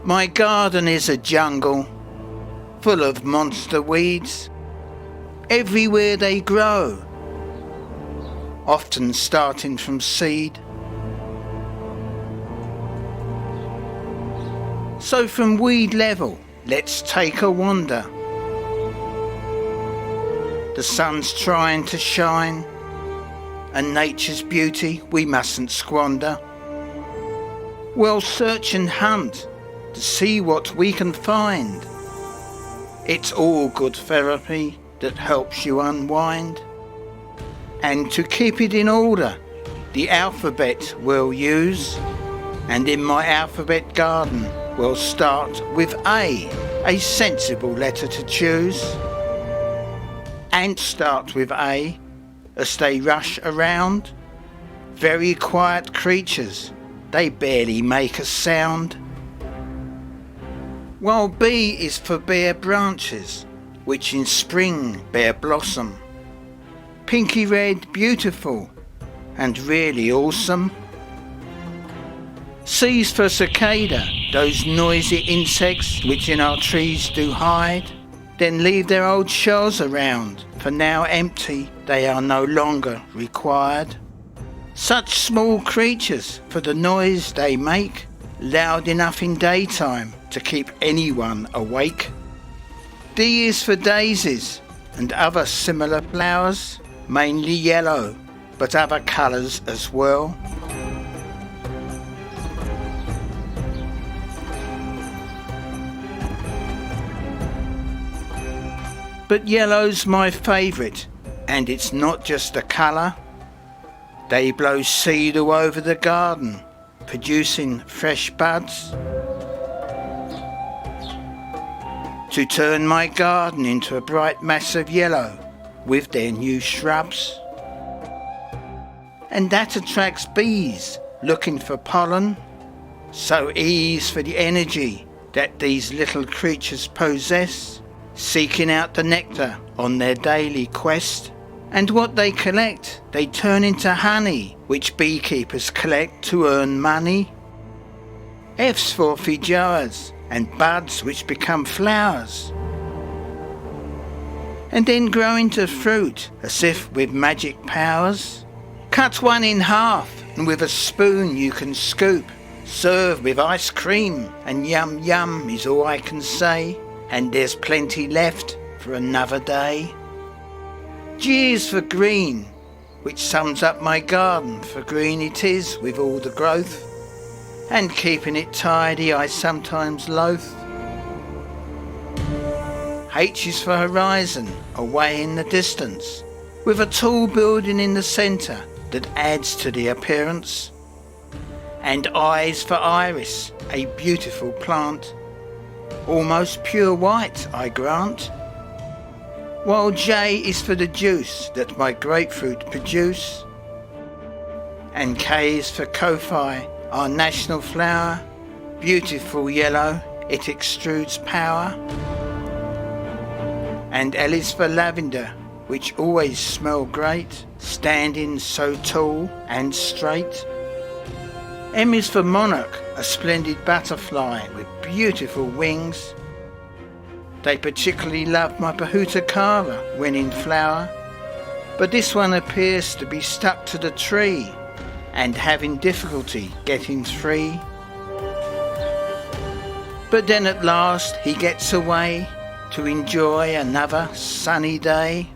My garden is a jungle, full of monster weeds. Everywhere they grow, often starting from seed. So from weed level, let's take a wander. The sun's trying to shine, and nature's beauty we mustn't squander. We'll search and hunt to see what we can find. It's all good therapy that helps you unwind. And to keep it in order, the alphabet we'll use. And in my alphabet garden, we'll start with a sensible letter to choose. Ants start with A, as they rush around. Very quiet creatures, they barely make a sound. While B is for bare branches, which in spring bear blossom. Pinky red, beautiful, and really awesome. C's for cicada, those noisy insects which in our trees do hide, then leave their old shells around, for now empty they are no longer required. Such small creatures for the noise they make, loud enough in daytime to keep anyone awake. D is for daisies and other similar flowers, mainly yellow, but other colours as well. But yellow's my favourite, and it's not just a colour. They blow seed all over the garden, producing fresh buds. To turn my garden into a bright mass of yellow with their new shrubs. And that attracts bees looking for pollen. So E's for the energy that these little creatures possess, seeking out the nectar on their daily quest. And what they collect, they turn into honey, which beekeepers collect to earn money. F's for feijoas and buds which become flowers, and then grow into fruit as if with magic powers. Cut one in half and with a spoon you can scoop. Serve with ice cream and yum yum is all I can say. And there's plenty left for another day. G is for green, which sums up my garden, for green it is with all the growth. And keeping it tidy I sometimes loathe. H is for horizon, away in the distance, with a tall building in the centre that adds to the appearance. And I is for iris, a beautiful plant, almost pure white I grant. While J is for the juice that my grapefruit produce. And K is for Ko-Fi, our national flower, beautiful yellow, it extrudes power. And L is for lavender, which always smell great, standing so tall and straight. M is for monarch, a splendid butterfly with beautiful wings. They particularly love my Pohutucara when in flower, but this one appears to be stuck to the tree and having difficulty getting free. But then at last he gets away to enjoy another sunny day.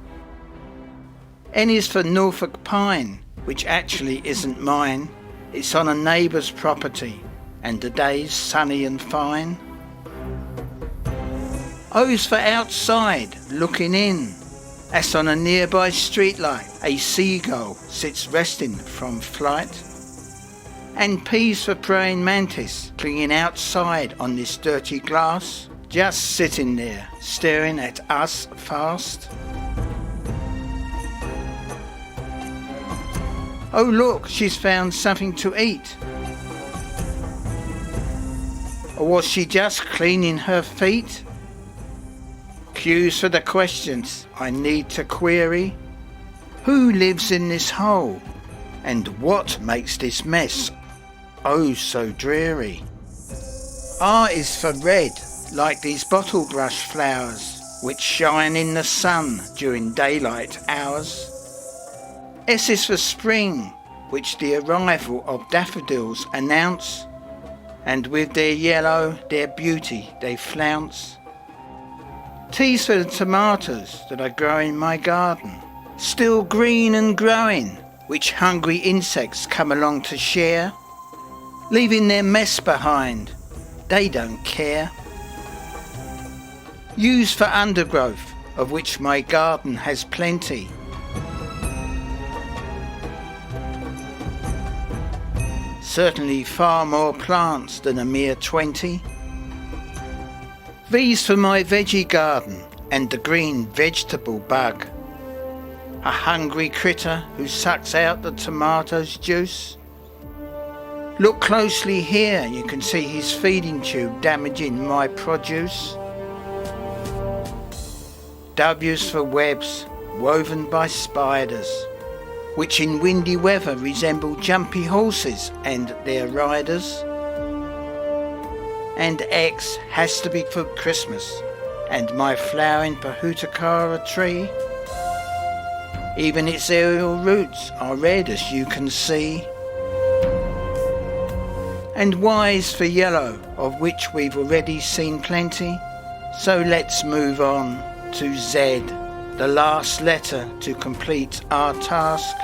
N is for Norfolk pine, which actually isn't mine. It's on a neighbour's property and the day's sunny and fine. O is for outside, looking in, as on a nearby streetlight a seagull sits resting from flight. And P's for praying mantis, clinging outside on this dirty glass, just sitting there, staring at us fast. Oh look, she's found something to eat. Or was she just cleaning her feet? Q's for the questions I need to query. Who lives in this hole? And what makes this mess oh so dreary? R is for red, like these bottle brush flowers, which shine in the sun during daylight hours. S is for spring, which the arrival of daffodils announce, and with their yellow, their beauty they flounce. T's for the tomatoes that I grow in my garden, still green and growing, which hungry insects come along to share, leaving their mess behind, they don't care. U's for undergrowth, of which my garden has plenty. Certainly far more plants than a mere 20. V's for my veggie garden and the green vegetable bug, a hungry critter who sucks out the tomato's juice. Look closely here, you can see his feeding tube damaging my produce. W's for webs woven by spiders, which in windy weather resemble jumpy horses and their riders. And X has to be for Christmas and my flowering Pohutucara tree. Even its aerial roots are red, as you can see. And Y is for yellow, of which we've already seen plenty. So let's move on to Z, the last letter to complete our task.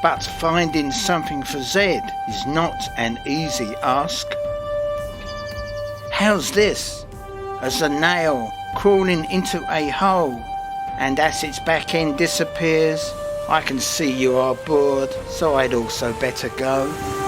But finding something for Z is not an easy ask. How's this? As a nail crawling into a hole, and as its back end disappears, I can see you are bored, so I'd also better go.